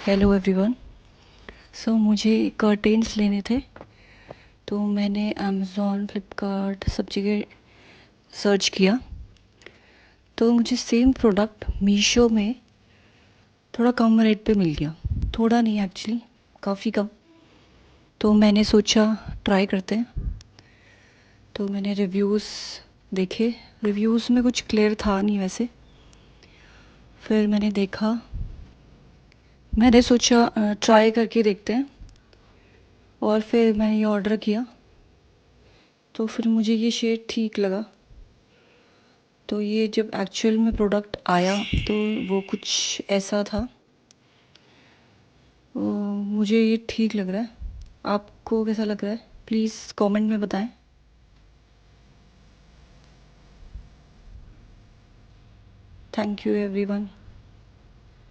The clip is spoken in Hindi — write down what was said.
Hello everyone. मुझे कर्टेन्स लेने थे, तो मैंने अमेज़ॉन फ्लिपकार्ट सब जगह सर्च किया। तो मुझे सेम प्रोडक्ट मीशो में थोड़ा कम रेट पे मिल गया। थोड़ा नहीं, एक्चुअली काफ़ी कम। तो मैंने सोचा ट्राई करते हैं। तो मैंने रिव्यूज़ देखे। रिव्यूज़ में कुछ क्लियर था नहीं वैसे। फिर मैंने सोचा ट्राई करके देखते हैं, और फिर मैंने ये ऑर्डर किया। तो फिर मुझे ये शेड ठीक लगा। तो ये जब एक्चुअल में प्रोडक्ट आया तो वो कुछ ऐसा था। मुझे ये ठीक लग रहा है। आपको कैसा लग रहा है, प्लीज़ कमेंट में बताएं। Thank you everyone.